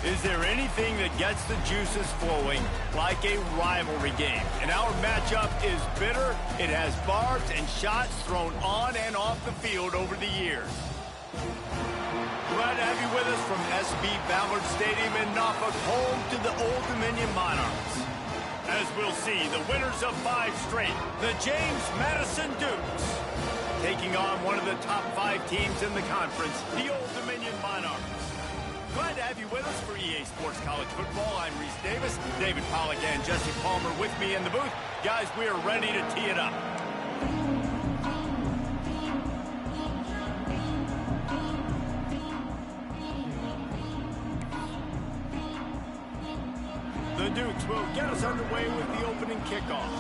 Is there anything that gets the juices flowing like a rivalry game? And our matchup is bitter. It has barbs and shots thrown on and off the field over the years. Glad to have you with us from SB Ballard Stadium in Norfolk, home to the Old Dominion Monarchs. As we'll see, the winners of 5 straight, the James Madison Dukes, taking on one of the top 5 teams in the conference, the Old Dominion Monarchs. Glad to have you with us for EA Sports College Football. I'm Reese Davis, David Pollack and Jesse Palmer with me in the booth. Guys, we are ready to tee it up. The Dukes will get us underway with the opening kickoff.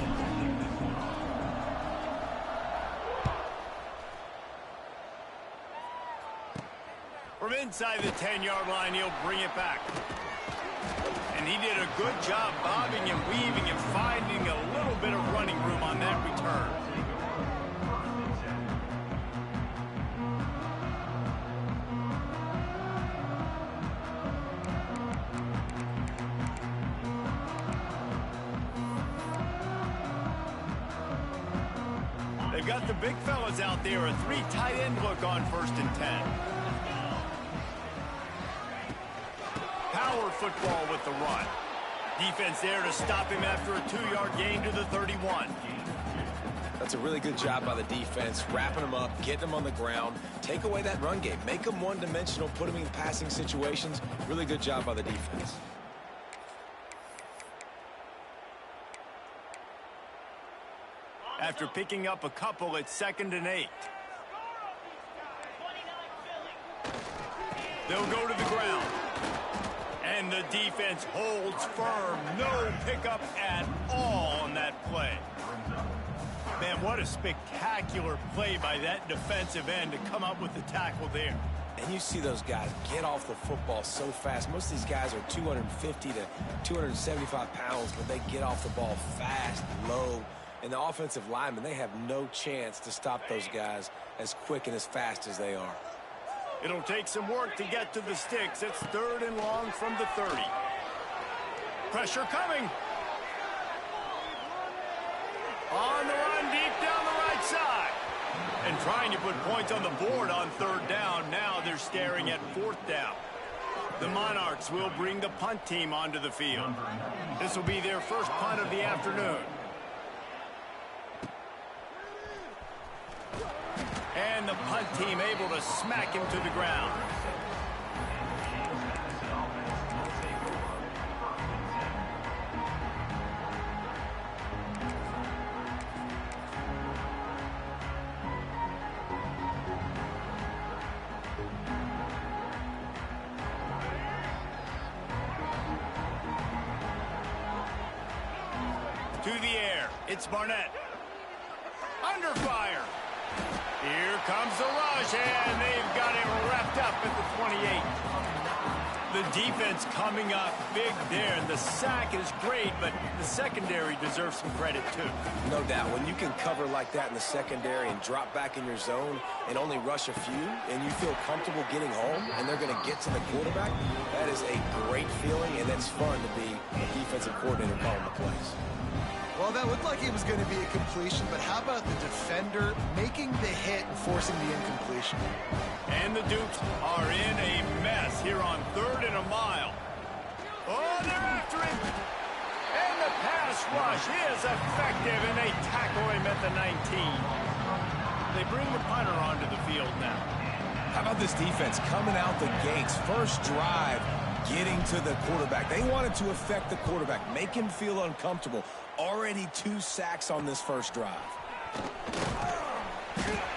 From inside the 10-yard line, he'll bring it back. And he did a good job bobbing and weaving and finding a little bit of running room on that return. They've got the big fellas out there, a 3 tight end look on 1st and 10. Power football with the run. Defense there to stop him after a 2-yard gain to the 31. That's a really good job by the defense, wrapping him up, getting him on the ground. Take away that run game. Make him one-dimensional, put him in passing situations. Really good job by the defense. After picking up a couple, it's 2nd and 8. They'll go to the ground. And the defense holds firm. No pickup at all on that play. Man, what a spectacular play by that defensive end to come up with the tackle there. And you see those guys get off the football so fast. Most of these guys are 250 to 275 pounds, but they get off the ball fast, low. And the offensive linemen, they have no chance to stop those guys as quick and as fast as they are. It'll take some work to get to the sticks. It's 3rd and long from the 30. Pressure coming. On the run, deep down the right side. And trying to put points on the board on 3rd down. Now they're staring at 4th down. The Monarchs will bring the punt team onto the field. This will be their first punt of the afternoon. And the punt team able to smack him to the ground. To the air, it's Barnett. Under fire. Here comes the rush, and they've got it wrapped up at the 28. The defense coming up big there, and the sack is great, but the secondary deserves some credit too. No doubt. When you can cover like that in the secondary and drop back in your zone and only rush a few, and you feel comfortable getting home, and they're going to get to the quarterback, that is a great feeling, and it's fun to be a defensive coordinator calling the plays. Well, that looked like it was going to be a completion, but how about the defender making the hit and forcing the incompletion? And the Dukes are in a mess here on 3rd and a mile. Oh, they're after him. And the pass rush is effective, and they tackle him at the 19. They bring the punter onto the field now. How about this defense coming out the gates, first drive, getting to the quarterback. They wanted to affect the quarterback, make him feel uncomfortable. Already 2 sacks on this first drive.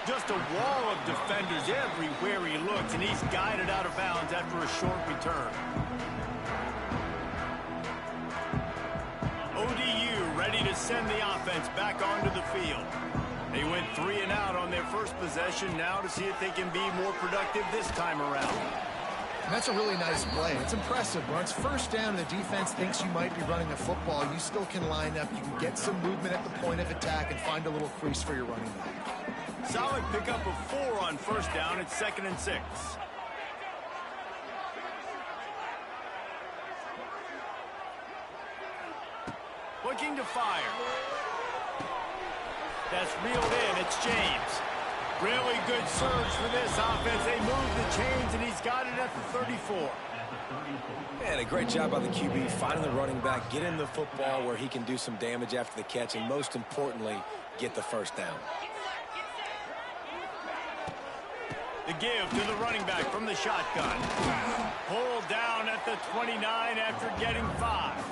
Just a wall of defenders everywhere he looks, and he's guided out of bounds after a short return. ODU ready to send the offense back onto the field. They went 3 and out on their first possession, now to see if they can be more productive this time around. And that's a really nice play. It's impressive. When it's first down and the defense thinks you might be running a football, you still can line up. You can get some movement at the point of attack and find a little crease for your running back. Solid pickup of 4 on first down. It's 2nd and 6. Looking to fire. That's reeled in. It's James. Really good surge for this offense. They move the chains, and he's got it at the 34. And a great job by the QB finding the running back, getting the football where he can do some damage after the catch, and most importantly, get the first down. The give to the running back from the shotgun. Pulled down at the 29 after getting 5.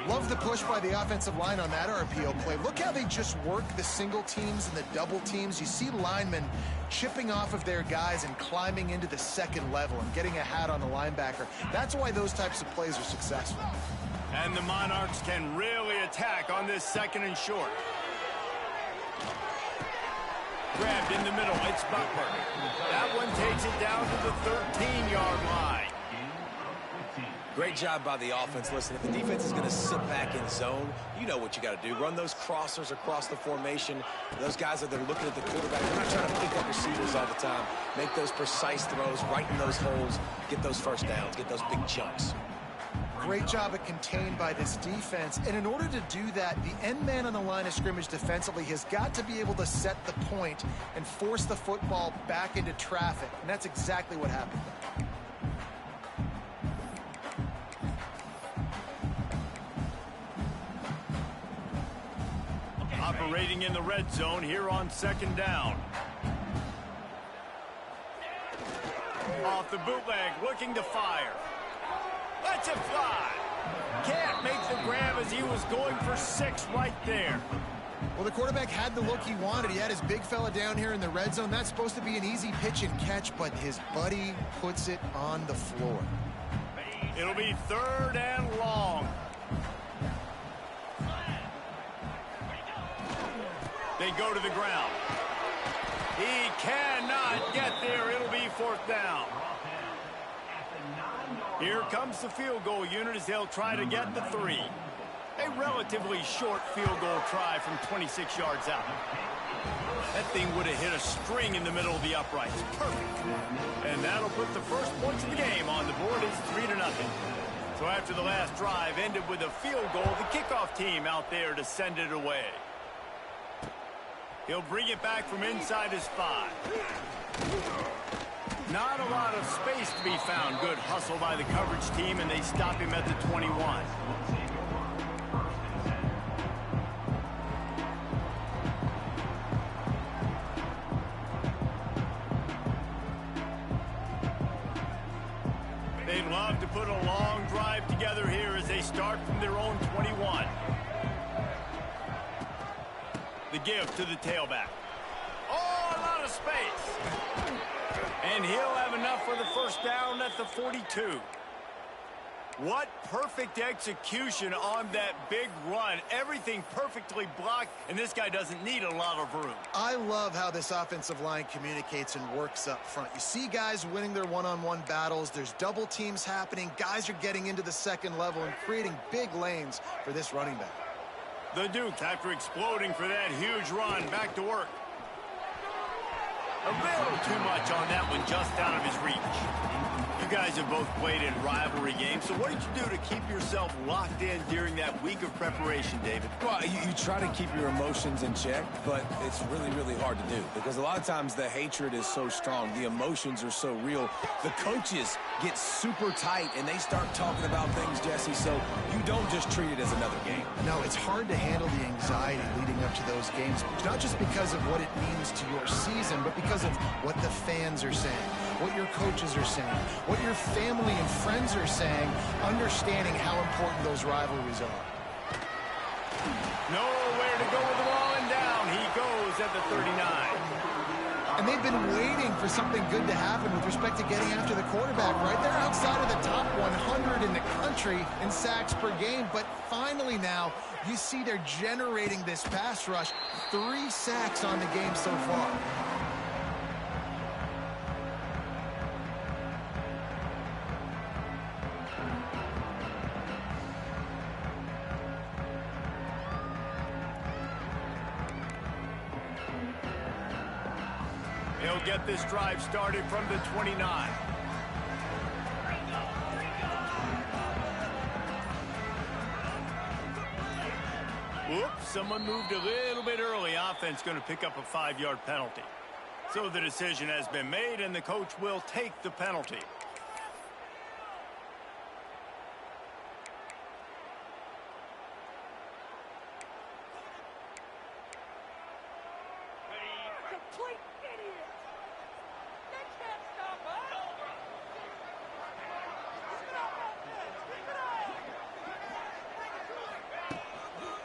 Love the push by the offensive line on that RPO play. Look how they just work the single teams and the double teams. You see linemen chipping off of their guys and climbing into the second level and getting a hat on the linebacker. That's why those types of plays are successful. And the Monarchs can really attack on this 2nd and short. Grabbed in the middle. It's Butler. That one takes it down to the 13-yard line. Great job by the offense. Listen, if the defense is going to sit back in zone, you know what you got to do. Run those crossers across the formation. Those guys that are looking at the quarterback, they're not trying to pick up receivers all the time. Make those precise throws, right in those holes, get those first downs, get those big chunks. Great job at contained by this defense. And in order to do that, the end man on the line of scrimmage defensively has got to be able to set the point and force the football back into traffic. And that's exactly what happened. Operating in the red zone here on 2nd down. Off the bootleg, looking to fire. Lets it fly. Can't make the grab as he was going for 6 right there. Well, the quarterback had the look he wanted. He had his big fella down here in the red zone. That's supposed to be an easy pitch and catch, but his buddy puts it on the floor. It'll be 3rd and long. They go to the ground. He cannot get there. It'll be 4th down. Here comes the field goal unit as they'll try to get the 3. A relatively short field goal try from 26 yards out. That thing would have hit a string in the middle of the uprights. Perfect. And that'll put the first points of the game on the board. It's 3-0. So after the last drive ended with a field goal, the kickoff team out there to send it away. He'll bring it back from inside his 5. Not a lot of space to be found. Good hustle by the coverage team, and they stop him at the 21. They'd love to put a long drive together here as they start from their own 21. The give to the tailback. Oh, a lot of space. And he'll have enough for the first down at the 42. What perfect execution on that big run. Everything perfectly blocked, and this guy doesn't need a lot of room. I love how this offensive line communicates and works up front. You see guys winning their one-on-one battles. There's double teams happening. Guys are getting into the second level and creating big lanes for this running back. The Duke, after exploding for that huge run, back to work. A little too much on that one, just out of his reach. You guys have both played in rivalry games, so what did you do to keep yourself locked in during that week of preparation, David? Well, you try to keep your emotions in check, but it's really, really hard to do because a lot of times the hatred is so strong. The emotions are so real. The coaches get super tight, and they start talking about things, Jesse, so you don't just treat it as another game. No, it's hard to handle the anxiety leading up to those games, not just because of what it means to your season, but because of what the fans are saying, what your coaches are saying, what your family and friends are saying, understanding how important those rivalries are. Nowhere to go with the ball, and down he goes at the 39. And they've been waiting for something good to happen with respect to getting after the quarterback, right? They're outside of the top 100 in the country in sacks per game, but finally now you see they're generating this pass rush. 3 sacks on the game so far. He'll get this drive started from the 29. Whoops, someone moved a little bit early. Offense going to pick up a 5-yard penalty. So the decision has been made, and the coach will take the penalty.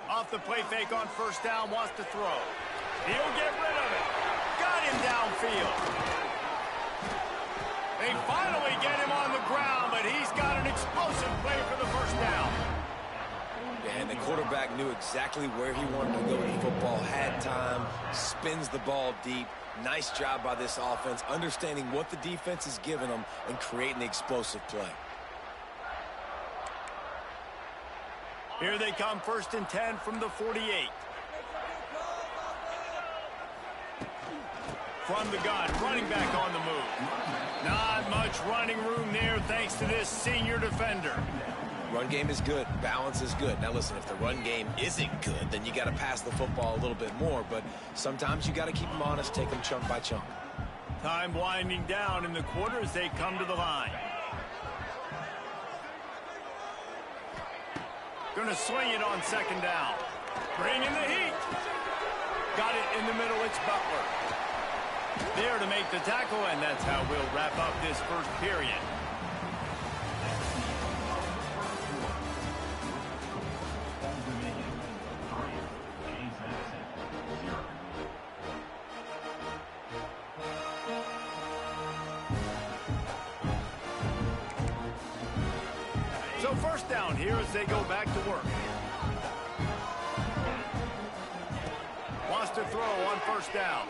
Off the play fake on first down, wants to throw. He'll get rid of it. Got him downfield. They finally get him on the ground, but he's got an explosive play for the first down. And the quarterback knew exactly where he wanted to go with the football, had time, spins the ball deep. Nice job by this offense, understanding what the defense is giving them and creating the explosive play. Here they come, 1st and 10 from the 48. From the gun, running back on the move. Not much running room there thanks to this senior defender. Run game is good. Balance is good. Now, listen, if the run game isn't good, then you got to pass the football a little bit more. But sometimes you got to keep them honest, take them chunk by chunk. Time winding down in the quarter as they come to the line. Going to swing it on 2nd down. Bring in the heat. Got it in the middle. It's Butler. There to make the tackle, and that's how we'll wrap up this first period. So 1st down here as they go back to work. Wants to throw on 1st down.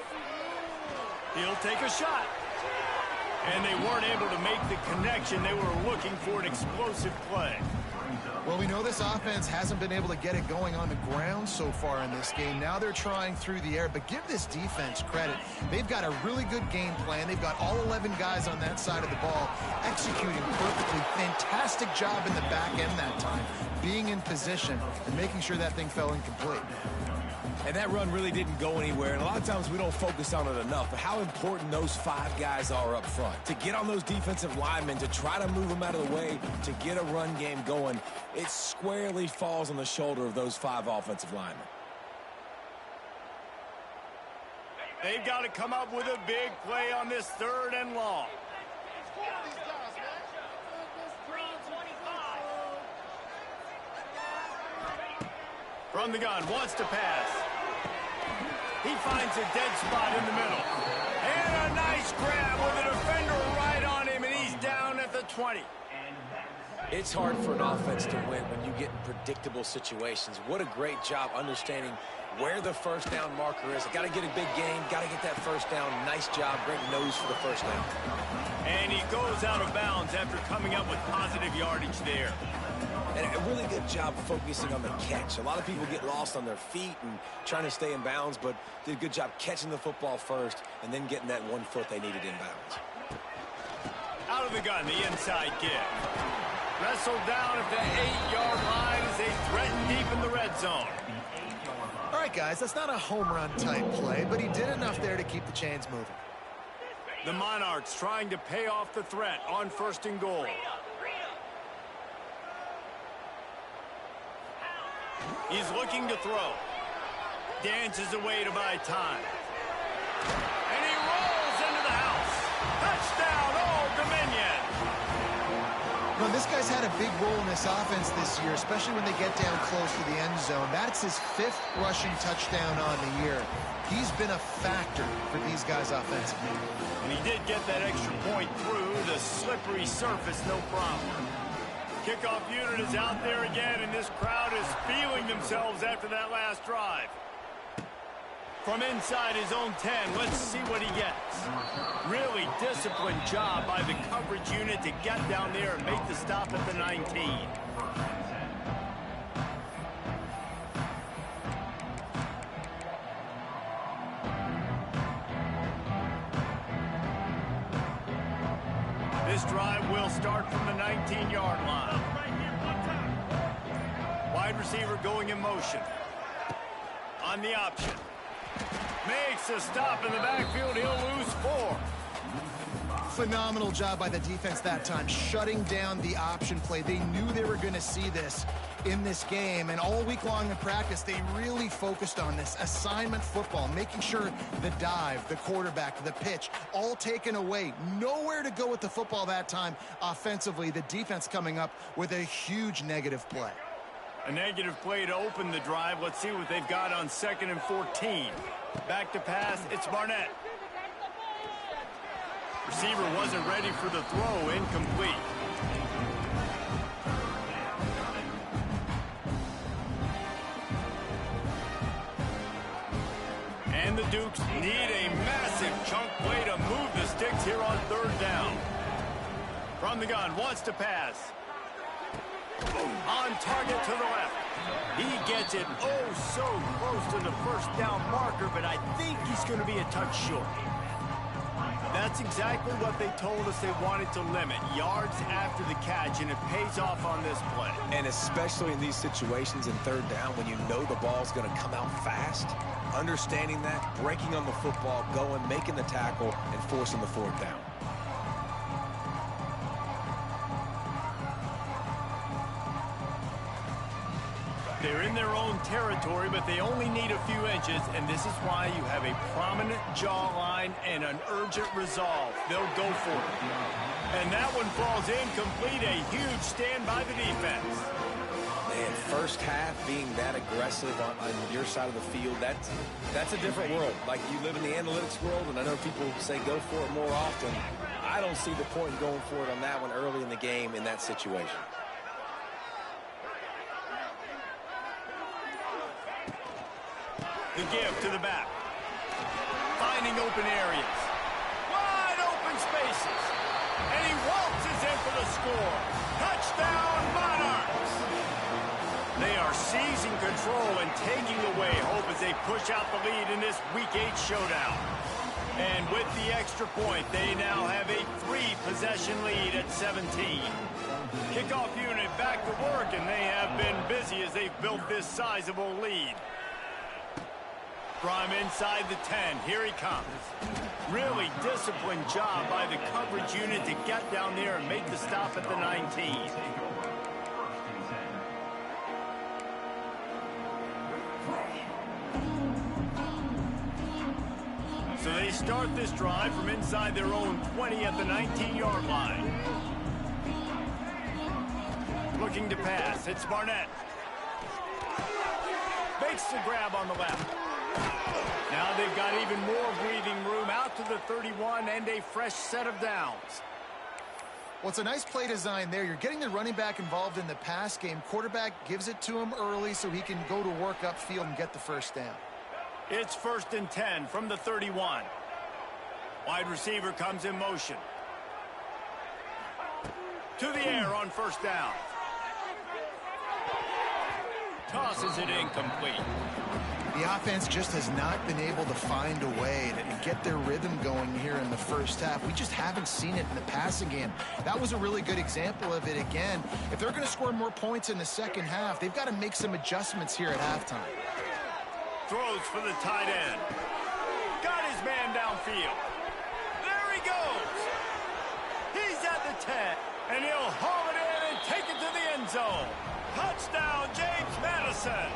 He'll take a shot. And they weren't able to make the connection. They were looking for an explosive play. Well, we know this offense hasn't been able to get it going on the ground so far in this game. Now they're trying through the air, but give this defense credit. They've got a really good game plan. They've got all 11 guys on that side of the ball executing perfectly. Fantastic job in the back end that time, being in position and making sure that thing fell incomplete. And that run really didn't go anywhere, and a lot of times we don't focus on it enough, but how important those 5 guys are up front. To get on those defensive linemen, to try to move them out of the way, to get a run game going, it squarely falls on the shoulder of those 5 offensive linemen. They've got to come up with a big play on this 3rd and long. From the gun, wants to pass. He finds a dead spot in the middle. And a nice grab with a defender right on him, and he's down at the 20. It's hard for an offense to win when you get in predictable situations. What a great job understanding where the 1st down marker is. Got to get a big gain, got to get that 1st down. Nice job, great nose for the 1st down. And he goes out of bounds after coming up with positive yardage there. And a really good job focusing on the catch. A lot of people get lost on their feet and trying to stay in bounds, but did a good job catching the football first and then getting that 1 foot they needed in bounds. Out of the gun, the inside give. Wrestled down at the 8-yard line as they threaten deep in the red zone. All right, guys, that's not a home run type play, but he did enough there to keep the chains moving. The Monarchs trying to pay off the threat on 1st and goal. He's looking to throw. Dances away to buy time. And he rolls into the house. Touchdown, Old Dominion. Well, this guy's had a big role in this offense this year, especially when they get down close to the end zone. That's his 5th rushing touchdown on the year. He's been a factor for these guys offensively. And he did get that extra point through the slippery surface, no problem. Kickoff unit is out there again, and this crowd is feeling themselves after that last drive. From inside his own 10, let's see what he gets. Really disciplined job by the coverage unit to get down there and make the stop at the 19. This drive will start from the 19-yard line. Wide receiver going in motion. On the option. Makes a stop in the backfield. He'll lose 4. Phenomenal job by the defense that time, shutting down the option play. They knew they were going to see this in this game, and all week long in practice, they really focused on this assignment football, making sure the dive, the quarterback, the pitch, all taken away. Nowhere to go with the football that time offensively. The defense coming up with a huge negative play. A negative play to open the drive. Let's see what they've got on 2nd and 14. Back to pass, it's Barnett. Receiver wasn't ready for the throw, incomplete. And the Dukes need a massive chunk play to move the sticks here on 3rd down. From the gun, wants to pass. On target to the left. He gets it so close to the 1st down marker, but I think he's going to be a touch short. That's exactly what they told us they wanted to limit, yards after the catch, and it pays off on this play. And especially in these situations in 3rd down when you know the ball's going to come out fast, understanding that, breaking on the football, going, making the tackle, and forcing the 4th down. They're in their own territory, but they only need a few inches, and this is why you have a prominent jawline and an urgent resolve. They'll go for it. And that one falls incomplete. A huge stand by the defense. Man, first half being that aggressive on your side of the field, that's a different world. Like, you live in the analytics world, and I know people say go for it more often. I don't see the point in going for it on that one early in the game in that situation. The give to the back. Finding open areas. Wide open spaces. And he waltzes in for the score. Touchdown, Monarchs! They are seizing control and taking away hope as they push out the lead in this Week 8 showdown. And with the extra point, they now have a 3-possession lead at 17. Kickoff unit back to work, and they have been busy as they've built this sizable lead. From inside the 10, here he comes. Really disciplined job by the coverage unit to get down there and make the stop at the 19. So they start this drive from inside their own 20 at the 19-yard line. Looking to pass, it's Barnett. Makes the grab on the left. Now they've got even more breathing room out to the 31 and a fresh set of downs. Well, it's a nice play design there. You're getting the running back involved in the pass game. Quarterback gives it to him early so he can go to work upfield and get the 1st down. It's 1st and 10 from the 31. Wide receiver comes in motion. To the air on 1st down. Tosses it incomplete. The offense just has not been able to find a way to get their rhythm going here in the 1st half. We just haven't seen it in the passing game. That was a really good example of it again. If they're going to score more points in the 2nd half, they've got to make some adjustments here at halftime. Throws for the tight end. Got his man downfield. There he goes. He's at the 10, and he'll haul it in and take it to the end zone. Touchdown, James Madison.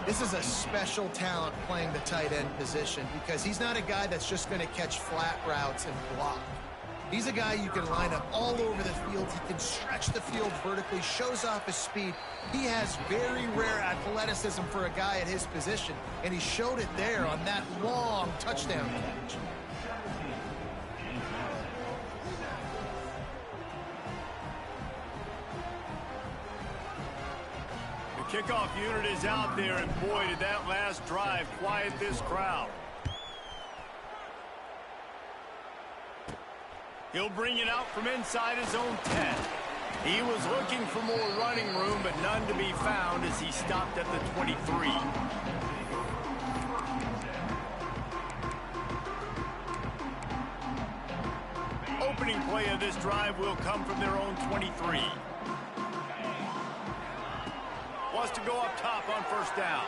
This is a special talent playing the tight end position because he's not a guy that's just going to catch flat routes and block. He's a guy you can line up all over the field. He can stretch the field vertically, shows off his speed. He has very rare athleticism for a guy at his position, and he showed it there on that long touchdown catch. Kickoff unit is out there, and boy, did that last drive quiet this crowd. He'll bring it out from inside his own 10. He was looking for more running room, but none to be found as he stopped at the 23. Opening play of this drive will come from their own 23. Wants to go up top on first down.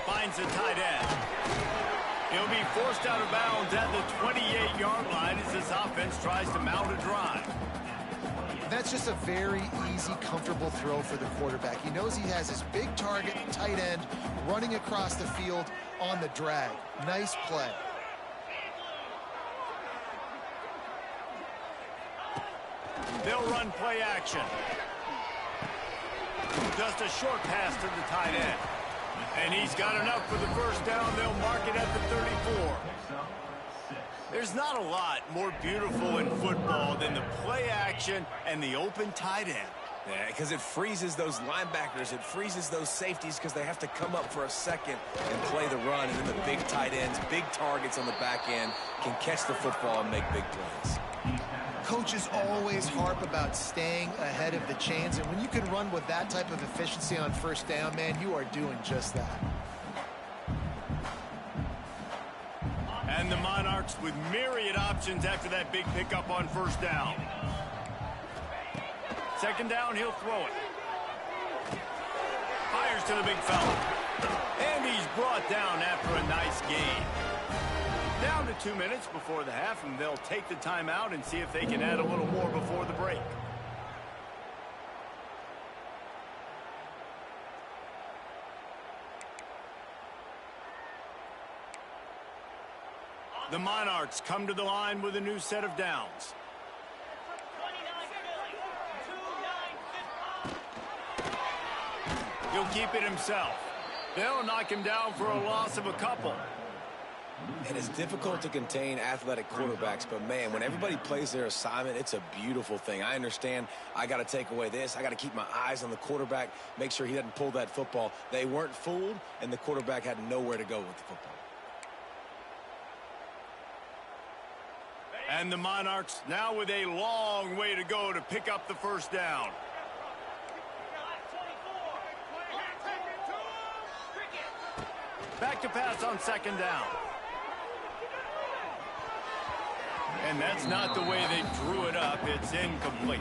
Finds the tight end. He'll be forced out of bounds at the 28-yard line as this offense tries to mount a drive. That's just a very easy, comfortable throw for the quarterback. He knows he has his big target, tight end, running across the field on the drag. Nice play. They'll run play action. Just a short pass to the tight end. And he's got enough for the first down. They'll mark it at the 34. There's not a lot more beautiful in football than the play action and the open tight end. Yeah, because it freezes those linebackers. It freezes those safeties because they have to come up for a second and play the run. And then the big tight ends, big targets on the back end can catch the football and make big plays. Coaches always harp about staying ahead of the chains, and when you can run with that type of efficiency on first down, man, you are doing just that. And the Monarchs with myriad options after that big pickup on first down. Second down, he'll throw it. Fires to the big fella. And he's brought down after a nice gain. Down to 2 minutes before the half, and they'll take the timeout and see if they can add a little more before the break. The Monarchs come to the line with a new set of downs. He'll keep it himself. They'll knock him down for a loss of a couple. And it's difficult to contain athletic quarterbacks, but, man, when everybody plays their assignment, it's a beautiful thing. I understand I got to take away this. I got to keep my eyes on the quarterback, make sure he doesn't pull that football. They weren't fooled, and the quarterback had nowhere to go with the football. And the Monarchs now with a long way to go to pick up the first down. Back to pass on second down. And that's not the way they drew it up. It's incomplete.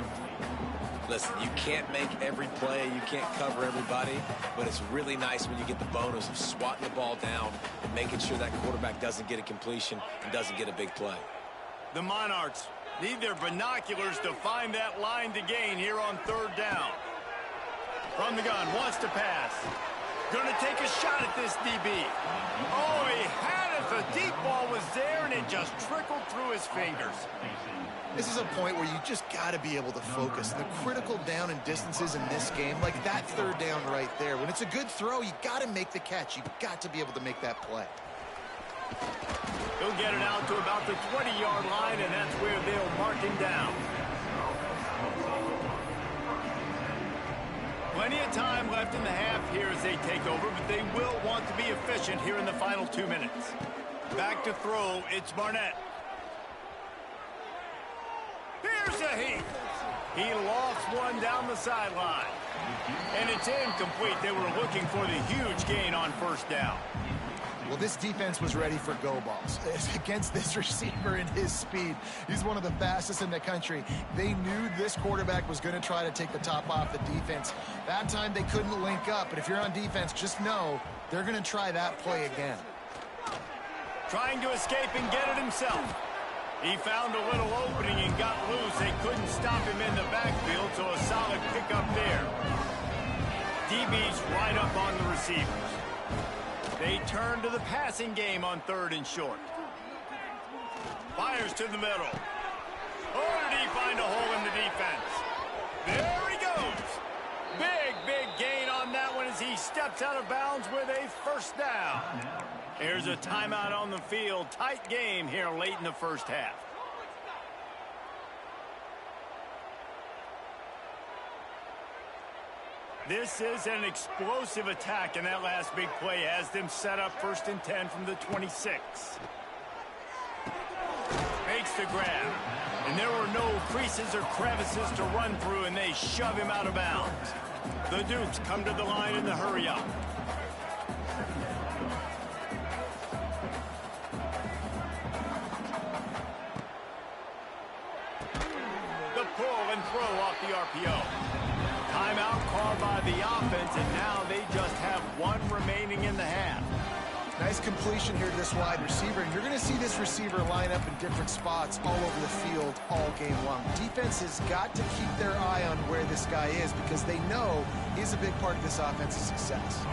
Listen, you can't make every play. You can't cover everybody. But it's really nice when you get the bonus of swatting the ball down and making sure that quarterback doesn't get a completion and doesn't get a big play. The Monarchs need their binoculars to find that line to gain here on third down. From the gun, wants to pass. Going to take a shot at this DB. Oh, he had it. The deep ball was there, and it just trickled through his fingers. This is a point where you just got to be able to focus. The critical down and distances in this game, like that third down right there. When it's a good throw, you got to make the catch. You've got to be able to make that play. He'll get it out to about the 20-yard line, and that's where they'll mark him down. Plenty of time left in the half here as they take over, but they will want to be efficient here in the final 2 minutes. Back to throw, it's Barnett. Here's a heat. He lost one down the sideline. And it's incomplete. They were looking for the huge gain on first down. Well, this defense was ready for go balls. Against this receiver and his speed, he's one of the fastest in the country. They knew this quarterback was going to try to take the top off the defense. That time they couldn't link up, but if you're on defense, just know they're going to try that play again. Trying to escape and get it himself. He found a little opening and got loose. They couldn't stop him in the backfield, so a solid pickup there. DB's right up on the receivers. They turn to the passing game on third and short. Fires to the middle. Oh, did he find a hole in the defense? There he goes. Big gain on that one as he steps out of bounds with a first down. Here's a timeout on the field. Tight game here late in the first half. This is an explosive attack, and that last big play has them set up 1st and 10 from the 26. Makes the grab. And there were no creases or crevices to run through, and they shove him out of bounds. The Dukes come to the line in the hurry-up. Nice completion here to this wide receiver, and you're going to see this receiver line up in different spots all over the field all game long. Defense has got to keep their eye on where this guy is because they know he's a big part of this offense's success.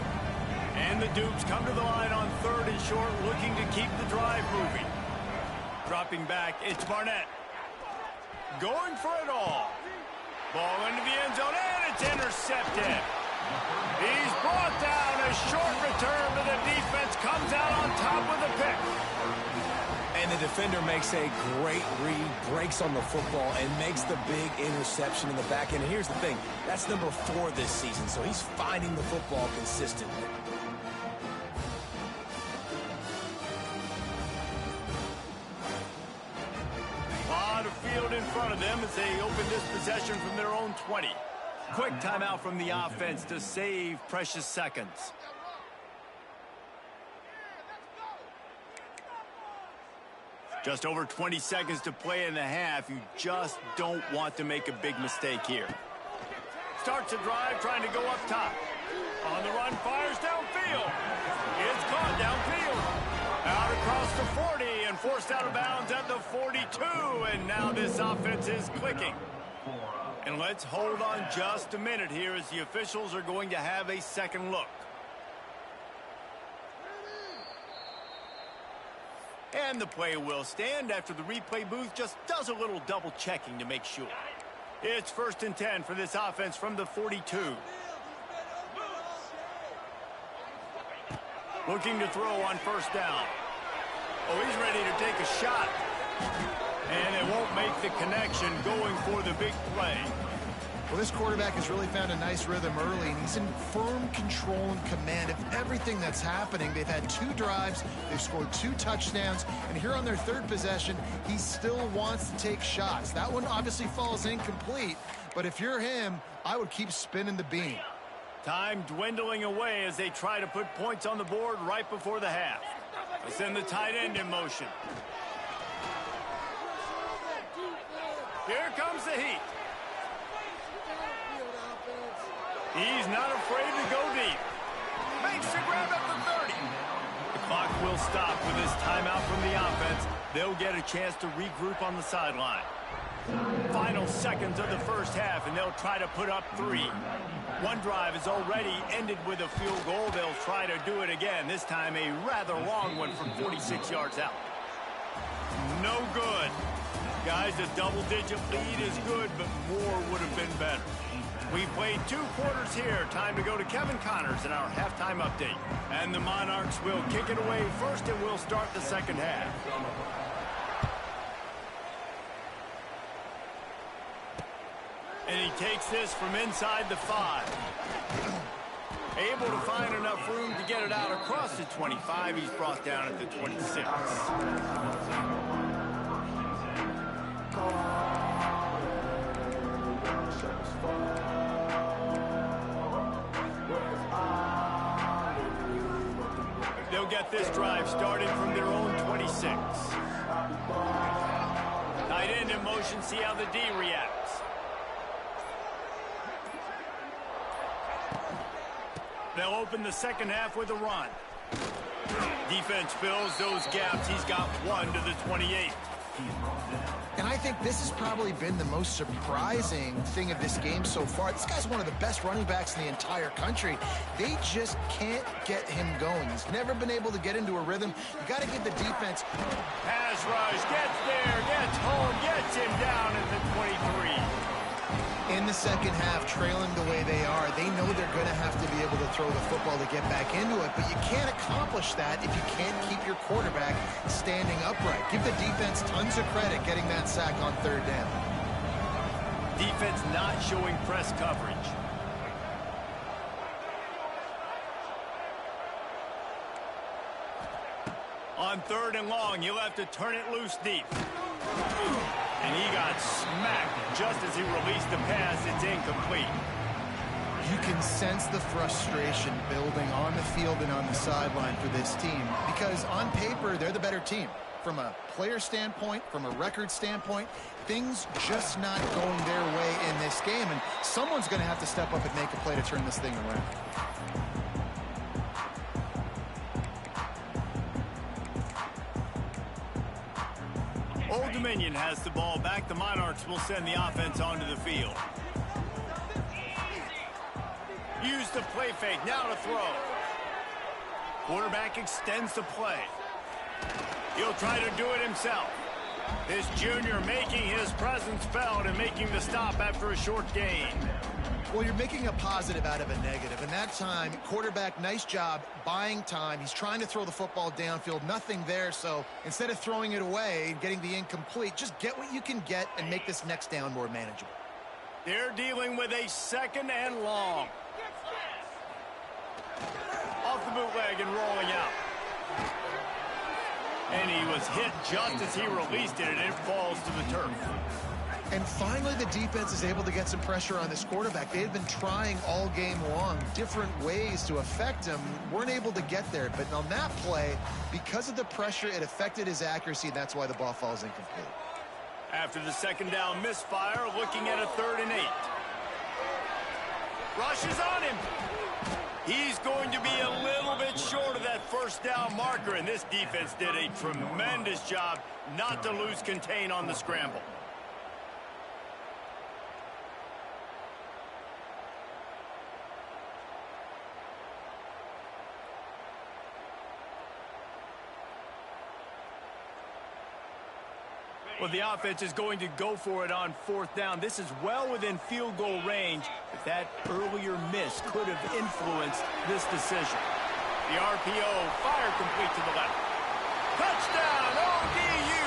And the Dukes come to the line on 3rd and short, looking to keep the drive moving. Dropping back, it's Barnett. Going for it all. Ball into the end zone, and it's intercepted. He's brought down. A short return, but the defense comes out on top with a pick. And the defender makes a great read, breaks on the football, and makes the big interception in the back end. And here's the thing, that's number 4 this season, so he's finding the football consistently. A lot of field in front of them as they open this possession from their own 20. Quick timeout from the offense to save precious seconds. Just over 20 seconds to play in the half. You just don't want to make a big mistake here. Starts a drive trying to go up top. On the run, fires downfield. It's caught downfield. Out across the 40 and forced out of bounds at the 42. And now this offense is clicking. And let's hold on just a minute here as the officials are going to have a second look. And the play will stand after the replay booth just does a little double checking to make sure. It's 1st and 10 for this offense from the 42. Looking to throw on 1st down. Oh, he's ready to take a shot. And it won't make the connection, going for the big play. Well, this quarterback has really found a nice rhythm early, and he's in firm control and command of everything that's happening. They've had 2 drives, they've scored 2 touchdowns, and here on their 3rd possession, he still wants to take shots. That one obviously falls incomplete, but if you're him, I would keep spinning the beam. Time dwindling away as they try to put points on the board right before the half. They send the tight end in motion. Here comes the heat. He's not afraid to go deep. Makes the grab at the 30. The clock will stop with this timeout from the offense. They'll get a chance to regroup on the sideline. Final seconds of the 1st half, and they'll try to put up 3. One drive is already ended with a field goal. They'll try to do it again, this time a rather long one from 46 yards out. No good. Guys, a double-digit lead is good, but more would have been better. We played 2 quarters here. Time to go to Kevin Connors in our halftime update. And the Monarchs will kick it away first, and we'll start the 2nd half. And he takes this from inside the 5. Able to find enough room to get it out across the 25. He's brought down at the 26. They'll get this drive started from their own 26. Tight end in motion, see how the D reacts. They'll open the 2nd half with a run. Defense fills those gaps. He's got 1 to the 28. And I think this has probably been the most surprising thing of this game so far. This guy's one of the best running backs in the entire country. They just can't get him going. He's never been able to get into a rhythm. You got to give the defense. Pass rush, gets there, gets home, gets him down at the 23. In the 2nd half, trailing the way they are, they know they're going to have to be able to throw the football to get back into it, but you can't accomplish that if you can't keep your quarterback standing upright. Give the defense tons of credit getting that sack on 3rd down. Defense not showing press coverage. On 3rd and long, you'll have to turn it loose deep. And he got smacked just as he released the pass. It's incomplete. You can sense the frustration building on the field and on the sideline for this team because on paper, they're the better team. From a player standpoint, from a record standpoint, things just not going their way in this game, and someone's going to have to step up and make a play to turn this thing around. Old Dominion has the ball back. The Monarchs will send the offense onto the field. Use the play fake. Now to throw. Quarterback extends the play. He'll try to do it himself. This junior making his presence felt and making the stop after a short gain. Well, you're making a positive out of a negative. And that time, quarterback, nice job buying time. He's trying to throw the football downfield. Nothing there. So instead of throwing it away and getting the incomplete, just get what you can get and make this next down more manageable. They're dealing with a 2nd and long. Off the bootleg and rolling out. And he was hit just as he released it, and it falls to the turf. And finally, the defense is able to get some pressure on this quarterback. They had been trying all game long different ways to affect him. Weren't able to get there. But on that play, because of the pressure, it affected his accuracy, and that's why the ball falls incomplete. After the 2nd down misfire, looking at a 3rd and 8. Rushes on him. He's going to be a little bit short of that 1st down marker, and this defense did a tremendous job not to lose contain on the scramble. Well, the offense is going to go for it on 4th down. This is well within field goal range, but that earlier miss could have influenced this decision. The RPO fire complete to the left. Touchdown, ODU!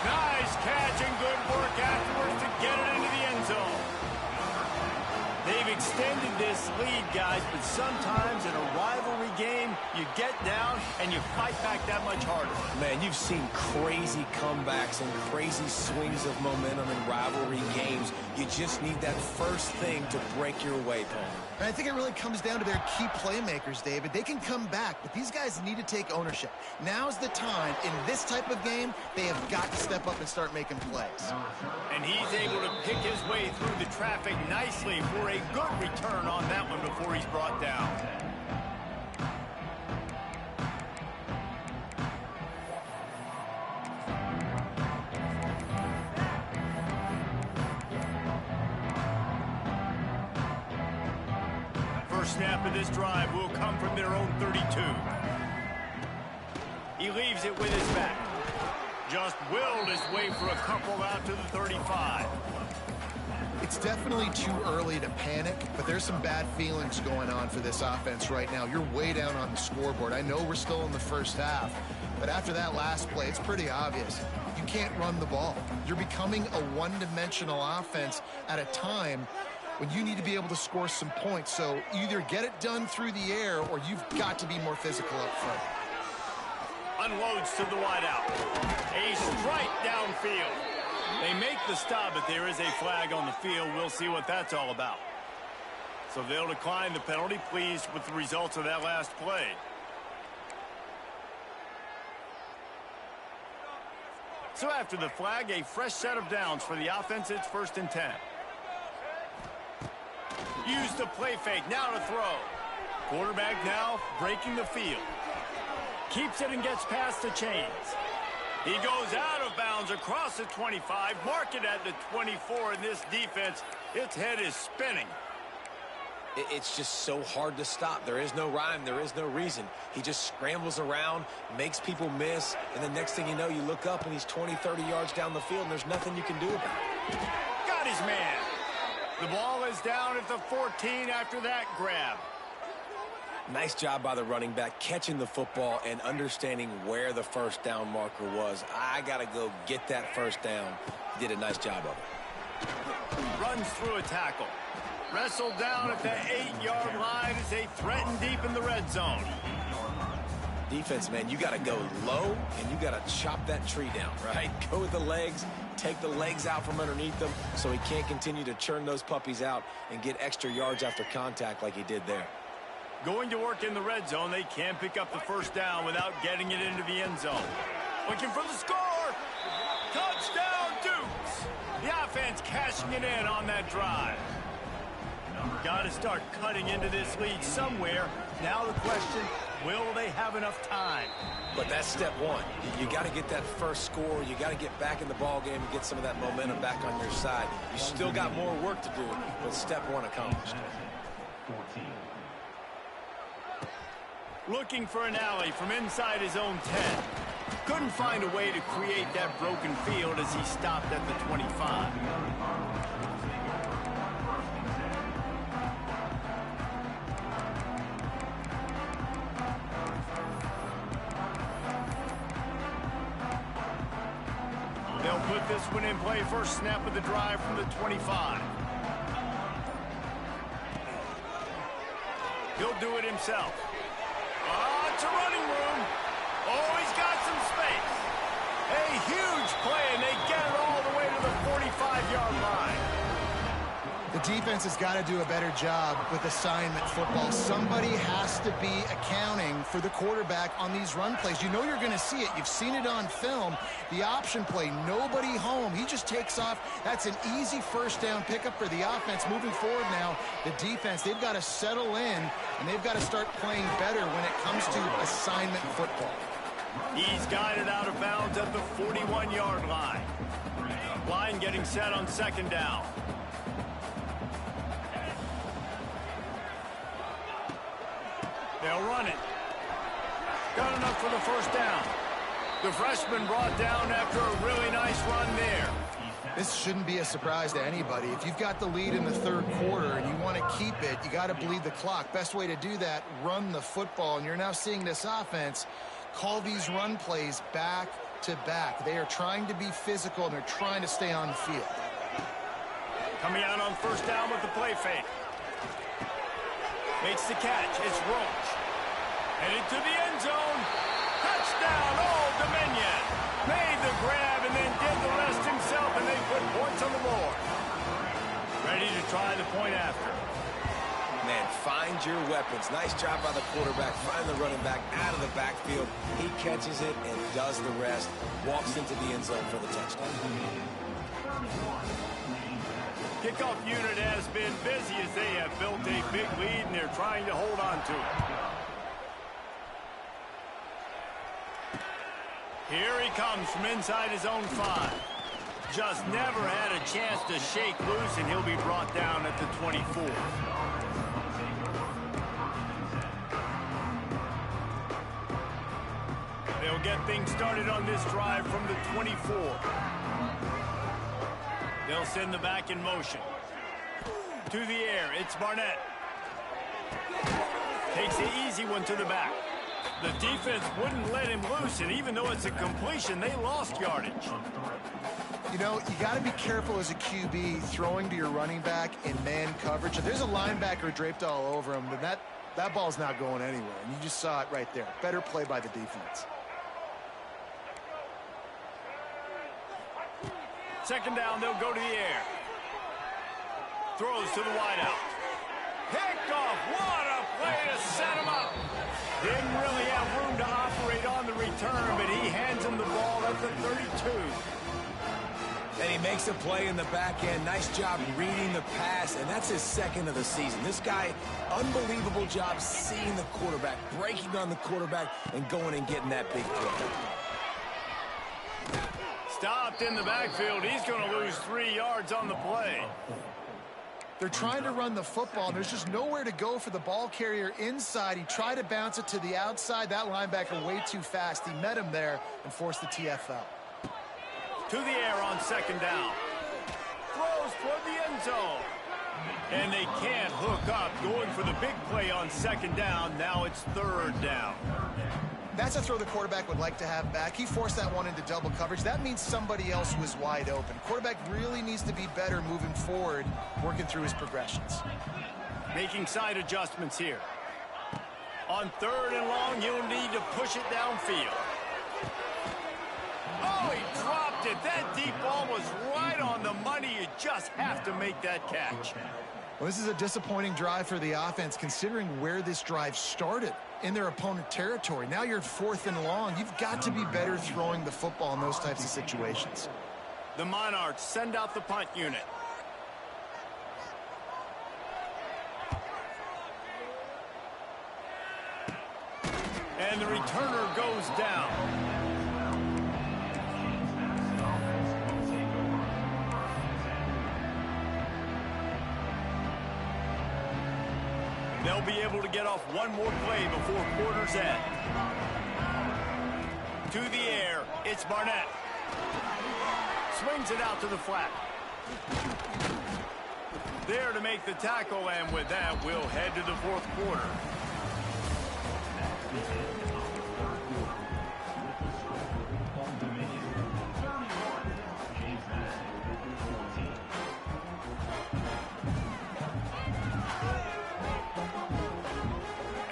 Nice catch and good work afterwards to get it into the end zone. They've extended this lead, guys, but sometimes in a rivalry game, you get down and you fight back that much harder. Man, you've seen crazy comebacks and crazy swings of momentum in rivalry games. You just need that first thing to break your way, Paul. And I think it really comes down to their key playmakers, David. They can come back, but these guys need to take ownership. Now's the time. In this type of game, they have got to step up and start making plays. And he's able to pick his way through the traffic nicely for a good return on that one before he's brought down. First snap of this drive will come from their own 32. He leaves it with his back. Just willed his way for a couple out to the 35. It's definitely too early to panic, but there's some bad feelings going on for this offense right now. You're way down on the scoreboard. I know we're still in the first half, but after that last play, it's pretty obvious. You can't run the ball. You're becoming a one-dimensional offense at a time when you need to be able to score some points. So either get it done through the air or you've got to be more physical up front. Unloads to the wideout. A strike downfield. They make the stop, but there is a flag on the field. We'll see what that's all about. So they'll decline the penalty, pleased with the results of that last play. So after the flag, a fresh set of downs for the offense. It's 1st and 10. Use the play fake. Now to throw. Quarterback now breaking the field. Keeps it and gets past the chains. He goes out of bounds across the 25, mark it at the 24, and this defense, its head is spinning. It's just so hard to stop. There is no rhyme. There is no reason. He just scrambles around, makes people miss, and the next thing you know, you look up and he's 20, 30 yards down the field, and there's nothing you can do about it. Got his man. The ball is down at the 14 after that grab. Nice job by the running back, catching the football and understanding where the 1st down marker was. I got to go get that 1st down. He did a nice job of it. Runs through a tackle. Wrestled down at the 8-yard line as they threaten deep in the red zone. Defense, man, you got to go low and you got to chop that tree down, right? Go with the legs, take the legs out from underneath them so he can't continue to churn those puppies out and get extra yards after contact like he did there. Going to work in the red zone, they can pick up the 1st down without getting it into the end zone. Looking for the score. Touchdown, Dukes. The offense cashing it in on that drive. Got to start cutting into this lead somewhere. Now the question, will they have enough time? But that's step one. You got to get that first score. You got to get back in the ball game and get some of that momentum back on your side. You still got more work to do, but step one accomplished. Looking for an alley from inside his own 10. Couldn't find a way to create that broken field as he stopped at the 25. They'll put this one in play. First snap of the drive from the 25. He'll do it himself. It's a running room. Oh, he's got some space. A huge play, and they get it all the way to the 45-yard line. The defense has got to do a better job with assignment football. Somebody has to be accounting for the quarterback on these run plays. You know you're going to see it. You've seen it on film. The option play, nobody home. He just takes off. That's an easy first down pickup for the offense. Moving forward now, the defense, they've got to settle in, and they've got to start playing better when it comes to assignment football. He's guided out of bounds at the 41-yard line. Line getting set on second down. They'll run it. Got enough for the first down. The freshman brought down after a really nice run there. This shouldn't be a surprise to anybody. If you've got the lead in the third quarter and you want to keep it, you got to bleed the clock. Best way to do that, run the football. And you're now seeing this offense call these run plays back to back. They are trying to be physical, and they're trying to stay on the field. Coming out on first down with the play fake. Makes the catch. It's Roach. Headed to the end zone. Touchdown, Old Dominion. Made the grab and then did the rest himself, and they put points on the board. Ready to try the point after. Man, find your weapons. Nice job by the quarterback. Find the running back out of the backfield. He catches it and does the rest. Walks into the end zone for the touchdown. Kickoff unit has been busy as they have built a big lead, and they're trying to hold on to it. Here he comes from inside his own 5. Just never had a chance to shake loose, and he'll be brought down at the 24. They'll get things started on this drive from the 24. They'll send the back in motion. To the air, it's Barnett. Takes the easy one to the back. The defense wouldn't let him loose, and even though it's a completion, they lost yardage. You know, you got to be careful as a QB throwing to your running back in man coverage. If there's a linebacker draped all over him, then that ball's not going anywhere, and you just saw it right there. Better play by the defense. Second down, they'll go to the air. Throws to the wideout. Picked off. What a play to set him up. Didn't really have room to operate on the return, but he hands him the ball at the 32. And he makes a play in the back end. Nice job reading the pass, and that's his second of the season. This guy, unbelievable job seeing the quarterback, breaking on the quarterback, and going and getting that big play. Stopped in the backfield. He's going to lose 3 yards on the play. They're trying to run the football, and there's just nowhere to go for the ball carrier inside. He tried to bounce it to the outside. That linebacker way too fast. He met him there and forced the TFL. To the air on second down. Throws toward the end zone. And they can't hook up. Going for the big play on second down. Now it's third down. That's a throw the quarterback would like to have back. He forced that one into double coverage. That means somebody else was wide open. Quarterback really needs to be better moving forward, working through his progressions. Making side adjustments here. On third and long, he'll need to push it downfield. Oh, he dropped it. That deep ball was right on the money. You just have to make that catch. Well, this is a disappointing drive for the offense, considering where this drive started in their opponent territory. Now you're 4th and long. You've got to be better throwing the football in those types of situations. The Monarchs send out the punt unit. And the returner goes down. They'll be able to get off one more play before quarter's end. To the air, it's Barnett. Swings it out to the flat. There to make the tackle, and with that, we'll head to the fourth quarter.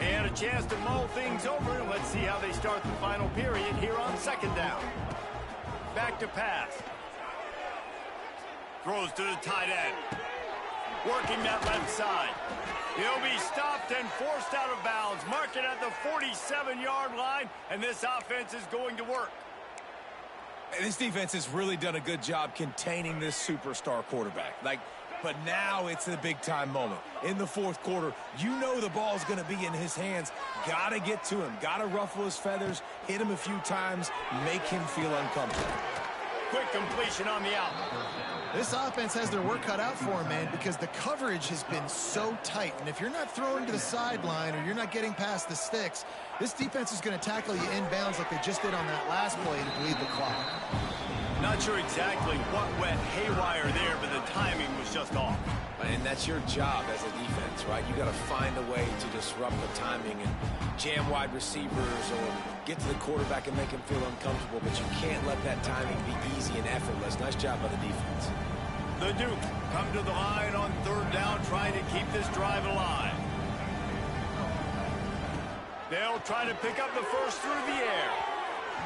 And a chance to mull things over. Let's see how they start the final period here on second down. Back to pass. Throws to the tight end. Working that left side. He'll be stopped and forced out of bounds. Mark it at the 47-yard line, and this offense is going to work. This defense has really done a good job containing this superstar quarterback. But now it's the big-time moment. In the fourth quarter, you know the ball's going to be in his hands. Got to get to him. Got to ruffle his feathers, hit him a few times, make him feel uncomfortable. Quick completion on the out. This offense has their work cut out for them, man, because the coverage has been so tight. And if you're not throwing to the sideline or you're not getting past the sticks, this defense is going to tackle you inbounds like they just did on that last play to bleed the clock. Not sure exactly what went haywire there, but the timing was just off. And that's your job as a defense, right? You got to find a way to disrupt the timing and jam wide receivers or get to the quarterback and make him feel uncomfortable, but you can't let that timing be easy and effortless. Nice job by the defense. The Duke come to the line on third down, trying to keep this drive alive. They'll try to pick up the first through the air.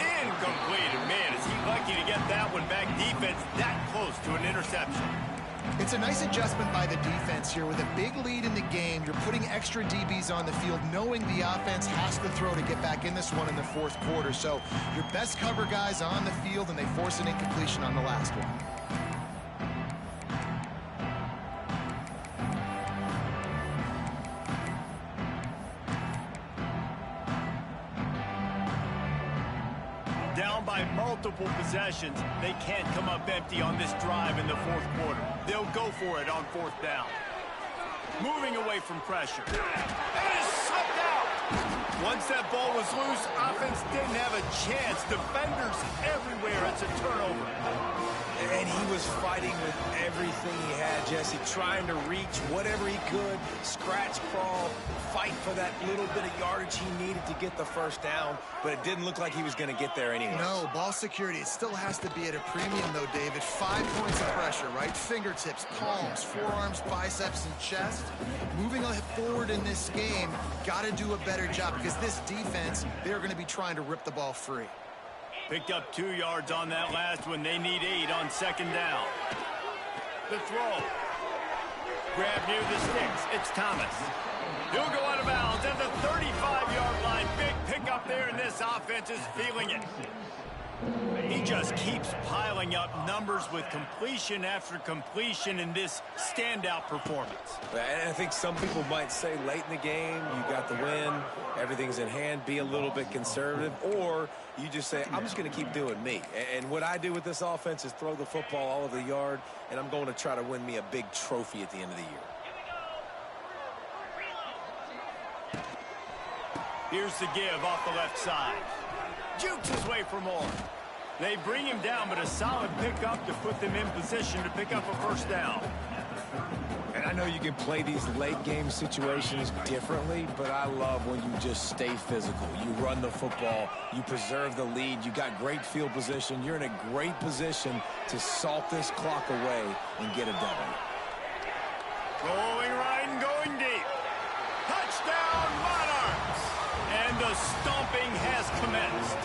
Incomplete. Man, is he lucky to get that one back. Defense that close to an interception. It's a nice adjustment by the defense here. With a big lead in the game, you're putting extra DBs on the field, knowing the offense has to throw to get back in this one in the fourth quarter. So your best cover guys on the field, and they force an incompletion on the last one. Down by multiple possessions, they can't come up empty on this drive in the fourth quarter. They'll go for it on fourth down. Moving away from pressure. And it's slipped out. Once that ball was loose, offense didn't have a chance. Defenders everywhere. It's a turnover. And he was fighting with everything he had, Jesse, trying to reach whatever he could, scratch, crawl, fight for that little bit of yardage he needed to get the first down, but it didn't look like he was going to get there anyway. No, ball security, it still has to be at a premium, though, David. 5 points of pressure, right? Fingertips, palms, forearms, biceps, and chest. Moving forward in this game, got to do a better job because this defense, they're going to be trying to rip the ball free. Picked up 2 yards on that last one. They need 8 on second down. The throw. Grab near the sticks. It's Thomas. He'll go out of bounds at the 35-yard line. Big pickup there, and this offense is feeling it. He just keeps piling up numbers with completion after completion in this standout performance. And I think some people might say late in the game, you got the win, everything's in hand, be a little bit conservative, or you just say, I'm just going to keep doing me. And what I do with this offense is throw the football all over the yard, and I'm going to try to win me a big trophy at the end of the year. Here's the give off the left side. Jukes his way for more. They bring him down, but a solid pickup to put them in position to pick up a first down. And I know you can play these late game situations differently, but I love when you just stay physical. You run the football, you preserve the lead, you got great field position, you're in a great position to salt this clock away and get a W. Rolling right and going deep. Touchdown, Monarchs! And the stomping has commenced.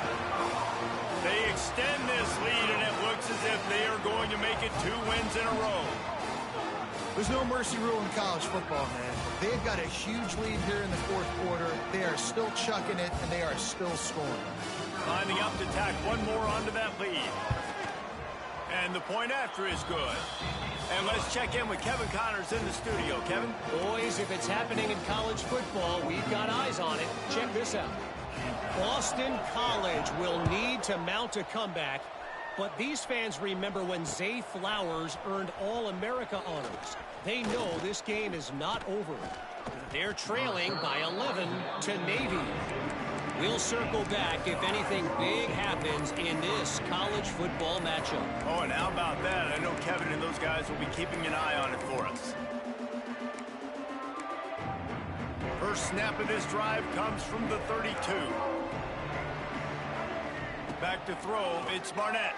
They extend this lead, and it looks as if they are going to make it 2 wins in a row. There's no mercy rule in college football, man. They've got a huge lead here in the fourth quarter. They are still chucking it, and they are still scoring. Lining up to tack one more onto that lead. And the point after is good. And let's check in with Kevin Connors in the studio. Kevin? Boys, if it's happening in college football, we've got eyes on it. Check this out. Boston College will need to mount a comeback, but these fans remember when Zay Flowers earned All-America honors. They know this game is not over. They're trailing by 11 to Navy. We'll circle back if anything big happens in this college football matchup. Oh, and how about that? I know Kevin and those guys will be keeping an eye on it for us. First snap of this drive comes from the 32. Back to throw, it's Barnett.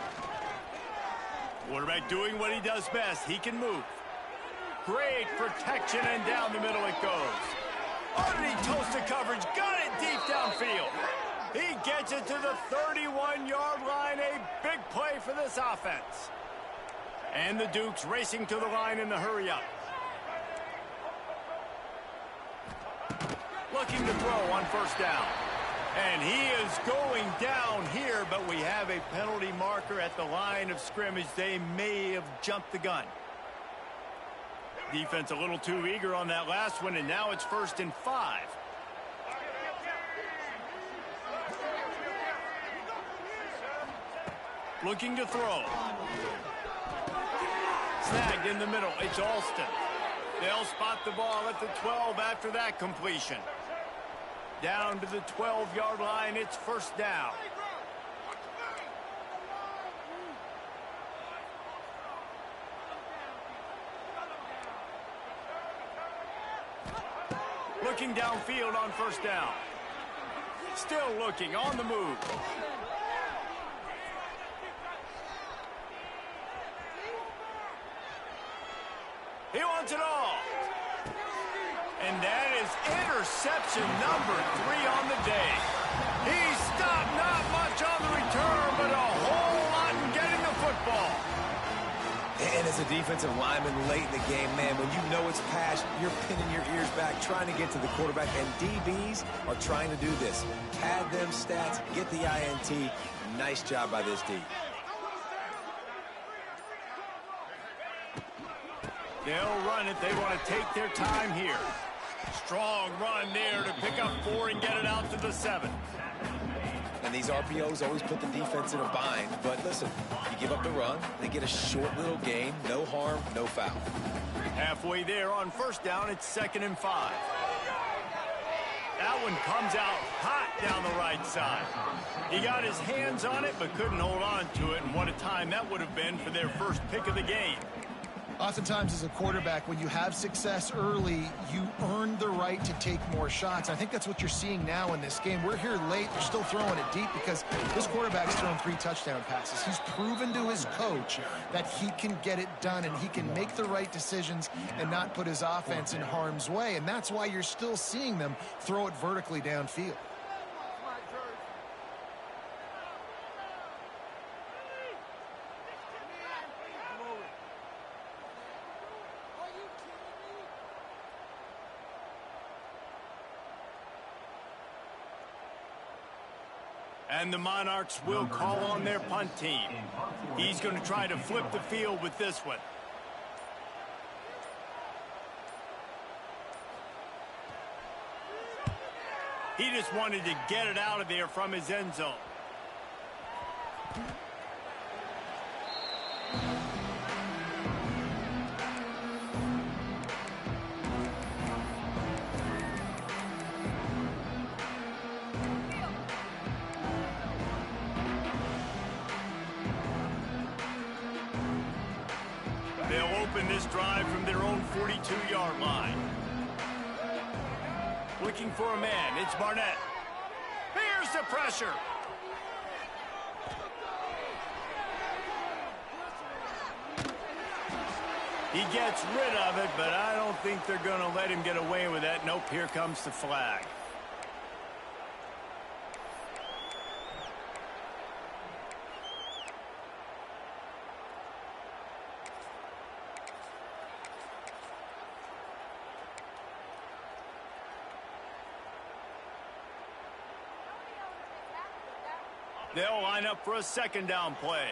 Quarterback doing what he does best. He can move. Great protection, and down the middle it goes. Underneath toasted coverage, got it deep downfield. He gets it to the 31-yard line. A big play for this offense. And the Dukes racing to the line in the hurry-up. Looking to throw on first down. And he is going down here, but we have a penalty marker at the line of scrimmage. They may have jumped the gun. Defense a little too eager on that last one, and now it's 1st and 5. Looking to throw. Snagged in the middle. It's Alston. They'll spot the ball at the 12 after that completion. Down to the 12-yard line. It's 1st down. Looking downfield on 1st down. Still looking on the move. He wants it all. And that is interception number 3 on the day. He stopped not much on the return, but a whole lot in getting the football. And as a defensive lineman late in the game, man, when you know it's pass, you're pinning your ears back, trying to get to the quarterback. And DBs are trying to do this. Pad them stats, get the INT. Nice job by this D. They'll run it. They want to take their time here. Strong run there to pick up 4 and get it out to the 7. And these RPOs always put the defense in a bind. But listen, you give up the run, they get a short little gain. No harm, no foul. Halfway there on 1st down, it's 2nd and 5. That one comes out hot down the right side. He got his hands on it, but couldn't hold on to it. And what a time that would have been for their first pick of the game. Oftentimes as a quarterback, when you have success early, you earn the right to take more shots. I think that's what you're seeing now in this game. We're here late. They're still throwing it deep because this quarterback's thrown 3 touchdown passes. He's proven to his coach that he can get it done and he can make the right decisions and not put his offense in harm's way. And that's why you're still seeing them throw it vertically downfield. And the Monarchs will call on their punt team. He's going to try to flip the field with this one. He just wanted to get it out of there from his end zone. They'll open this drive from their own 42-yard line. Looking for a man. It's Barnett. Here's the pressure. He gets rid of it, but I don't think they're going to let him get away with that. Nope, here comes the flag. They'll line up for a 2nd down play.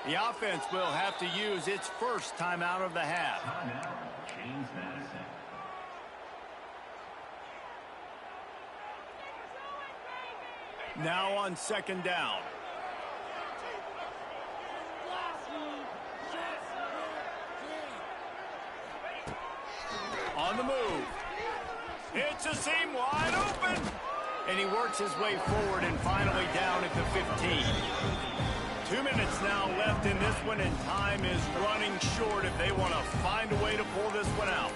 The offense will have to use its first timeout of the half. Now on second down. On the move. It's a seam wide open. And he works his way forward and finally down at the 15. 2 minutes now left in this one, and time is running short if they want to find a way to pull this one out.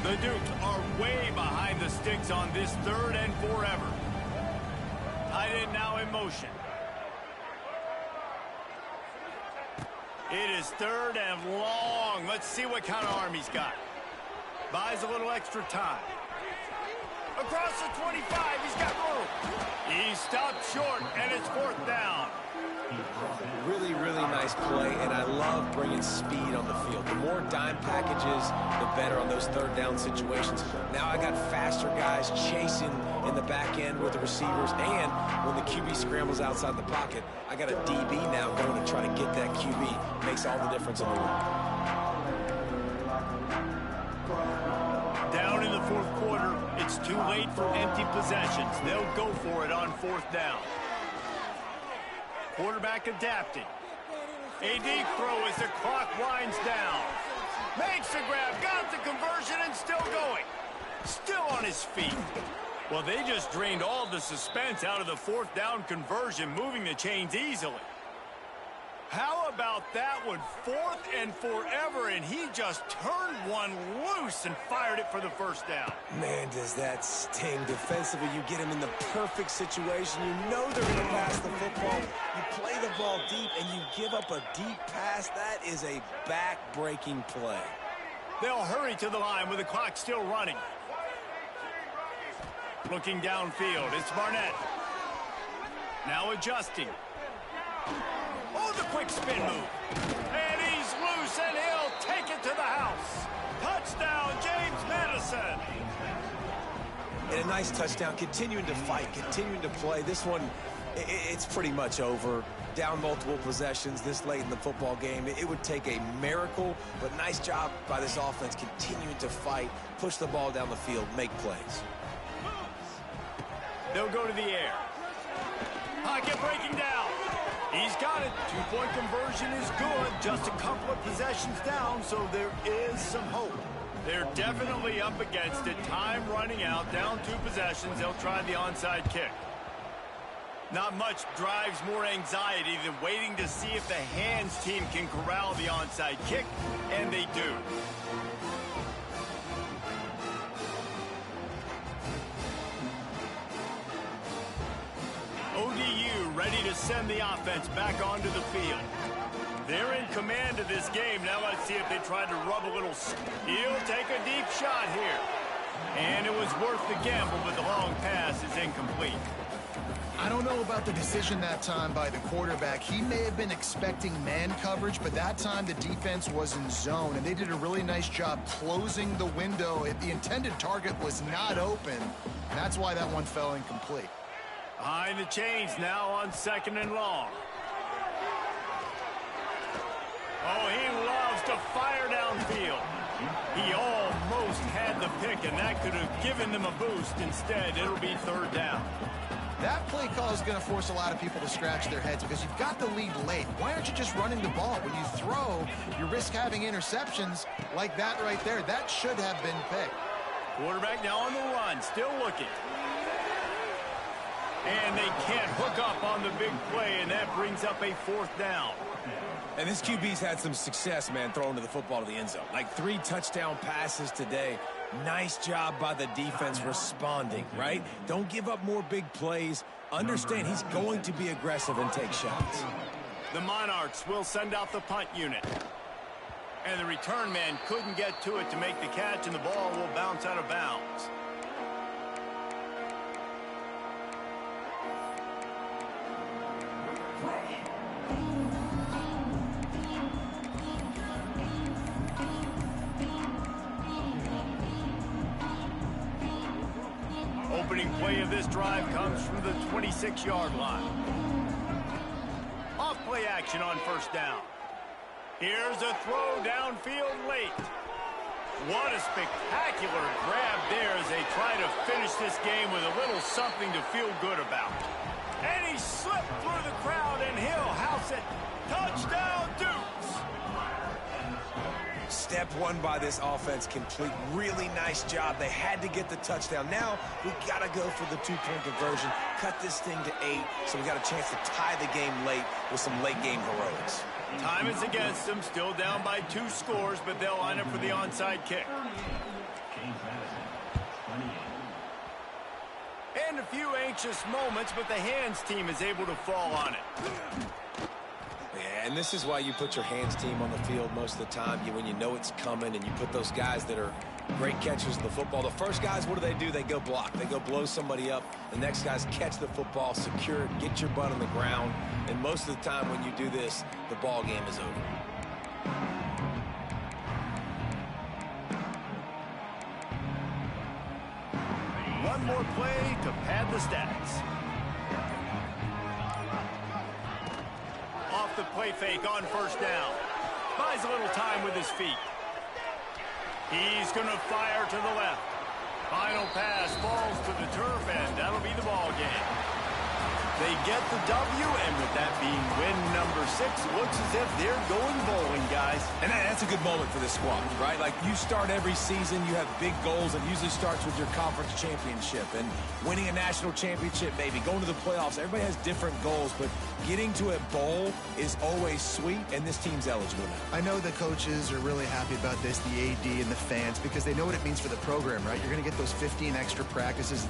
The Dukes are way behind the sticks on this 3rd and forever. Tight end now in motion. It is 3rd and long. Let's see what kind of arm he's got. Buys a little extra time. Across the 25, he's got room. He stopped short, and it's 4th down. Really, really nice play, and I love bringing speed on the field. The more dime packages, the better on those 3rd down situations. Now I got faster guys chasing in the back end with the receivers, and when the QB scrambles outside the pocket, I got a DB now going to try to get that QB. Makes all the difference in the world. Down in the 4th quarter, it's too late for empty possessions. They'll go for it on 4th down. Quarterback adapting. A deep throw as the clock winds down. Makes the grab, got the conversion, and still going. Still on his feet. Well, they just drained all the suspense out of the 4th down conversion, moving the chains easily. How about that one? 4th and forever, and he just turned one loose and fired it for the 1st down. Man, does that sting. Defensively, you get him in the perfect situation. You know they're going to pass the football. You play the ball deep, and you give up a deep pass. That is a back-breaking play. They'll hurry to the line with the clock still running. Looking downfield, it's Barnett. Now adjusting. Oh, the quick spin move. And he's loose, and he'll take it to the house. Touchdown, James Madison. And a nice touchdown, continuing to fight, continuing to play. This one, it's pretty much over. Down multiple possessions this late in the football game. It would take a miracle, but nice job by this offense continuing to fight, push the ball down the field, make plays. They'll go to the air. Pocket breaking down. He's got it. 2-point conversion is good. Just a couple of possessions down, so there is some hope. They're definitely up against it. Time running out. Down 2 possessions. They'll try the onside kick. Not much drives more anxiety than waiting to see if the hands team can corral the onside kick, and they do. ODU ready to send the offense back onto the field. They're in command of this game. Now let's see if they try to rub a little. He'll take a deep shot here. And it was worth the gamble, but the long pass is incomplete. I don't know about the decision that time by the quarterback. He may have been expecting man coverage, but that time the defense was in zone, and they did a really nice job closing the window. If the intended target was not open, that's why that one fell incomplete. Behind the chains now on 2nd and long. Oh, he loves to fire downfield. He almost had the pick, and that could have given them a boost. Instead, it'll be 3rd down. That play call is going to force a lot of people to scratch their heads because you've got the lead late. Why aren't you just running the ball? When you throw, you risk having interceptions like that right there. That should have been picked. Quarterback now on the run, still looking. And they can't hook up on the big play, and that brings up a 4th down. And this QB's had some success, man, throwing to the football to the end zone. Like 3 touchdown passes today. Nice job by the defense responding, right? Don't give up more big plays. Understand he's going to be aggressive and take shots. The Monarchs will send out the punt unit. And the return man couldn't get to it to make the catch, and the ball will bounce out of bounds. winning play of this drive comes from the 26-yard line. Off-play action on first down. Here's a throw downfield late. What a spectacular grab there as they try to finish this game with a little something to feel good about. And he slipped through the crowd, and he'll house it. Touchdown, Dukes! Step one by this offense complete. Really nice job. They had to get the touchdown. Now we got to go for the two-point conversion, cut this thing to 8, so we got a chance to tie the game late with some late-game heroics. Time is against them, still down by 2 scores, but they'll line up for the onside kick. And a few anxious moments, but the hands team is able to fall on it. Yeah, and this is why you put your hands team on the field most of the time. When you know it's coming, and you put those guys that are great catchers of the football. The first guys, what do? They go block. They go blow somebody up. The next guys catch the football, secure it, get your butt on the ground. And most of the time when you do this, the ball game is over. One more play to pad the stats. Off the play fake on first down. Buys a little time with his feet. He's going to fire to the left. Final pass falls to the turf, and that'll be the ball game. They get the W, and with that being win number 6, looks as if they're going bowling, guys. And that's a good moment for this squad, right? Like, you start every season, you have big goals, and usually starts with your conference championship and winning a national championship, maybe going to the playoffs. Everybody has different goals, but getting to a bowl is always sweet, and this team's eligible now. I know the coaches are really happy about this, the AD and the fans, because they know what it means for the program, right? You're going to get those 15 extra practices